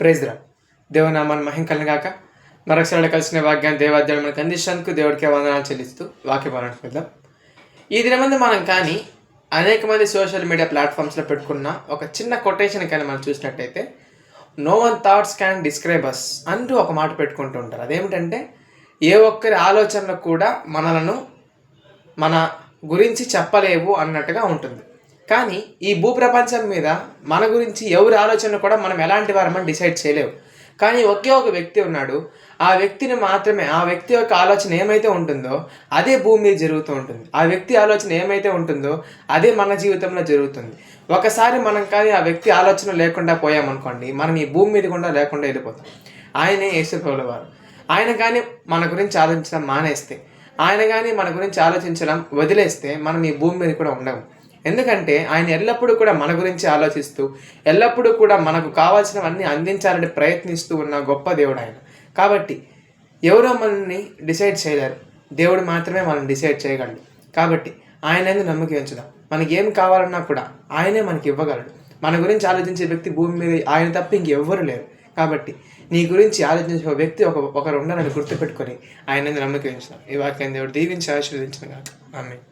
Praise రా దేవనామాన్ని మహింకలను గాక. మరొకసారి కలిసిన వాక్యాన్ని దేవాధ్యాయుడు మనకు అందించినందుకు దేవుడికి వందనాలు చెల్లిస్తూ వాక్య పాలనకు వెళ్దాం. ఈ దినమంది మనం కానీ అనేక మంది సోషల్ మీడియా ప్లాట్ఫామ్స్లో పెట్టుకున్న ఒక చిన్న కొటేషన్ కానీ మనం చూసినట్టయితే, no one thoughts can describe us అంటూ ఒక మాట పెట్టుకుంటూ ఉంటారు. అదేమిటంటే, ఏ ఒక్కరి ఆలోచనలు కూడా మన గురించి చెప్పలేవు అన్నట్టుగా ఉంటుంది. కానీ ఈ భూప్రపంచం మీద మన గురించి ఎవరి ఆలోచనలు కూడా మనం ఎలాంటి వారమని డిసైడ్ చేయలేవు. కానీ ఒకే ఒక వ్యక్తి ఉన్నాడు. ఆ వ్యక్తిని మాత్రమే, ఆ వ్యక్తి యొక్క ఆలోచన ఏమైతే ఉంటుందో అదే భూమి మీద జరుగుతూ ఉంటుంది. ఆ వ్యక్తి ఆలోచన ఏమైతే ఉంటుందో అదే మన జీవితంలో జరుగుతుంది. ఒకసారి మనం కానీ ఆ వ్యక్తి ఆలోచన లేకుండా పోయామనుకోండి, మనం ఈ భూమి మీద కూడా లేకుండా వెళ్ళిపోతాం. ఆయనే యేసుప్రభుల వారు. ఆయన కానీ మన గురించి ఆలోచించడం మానేస్తే, ఆయన కానీ మన గురించి ఆలోచించడం వదిలేస్తే మనం ఈ భూమి మీద కూడా ఉండము. ఎందుకంటే ఆయన ఎల్లప్పుడూ కూడా మన గురించి ఆలోచిస్తూ, ఎల్లప్పుడూ కూడా మనకు కావాల్సినవన్నీ అందించాలని ప్రయత్నిస్తూ ఉన్న గొప్ప దేవుడు ఆయన. కాబట్టి ఎవరో మనల్ని డిసైడ్ చేయలేరు, దేవుడు మాత్రమే మనల్ని డిసైడ్ చేయగలడు. కాబట్టి ఆయన ఎందుకు నమ్మకం ఉంచుదాం. మనకి ఏం కావాలన్నా కూడా ఆయనే మనకి ఇవ్వగలడు. మన గురించి ఆలోచించే వ్యక్తి భూమి మీద ఆయన తప్ప ఇంకెవ్వరు లేరు. కాబట్టి నీ గురించి ఆలోచించే వ్యక్తి ఒకరు ఉన్నారని గుర్తుపెట్టుకొని ఆయన ఎందుకు నమ్మకం ఉంచుదాం. ఈ వాక్యాన్ని దేవుడు దీవించి ఆశీర్వదించిన కాక. ఆమేన్.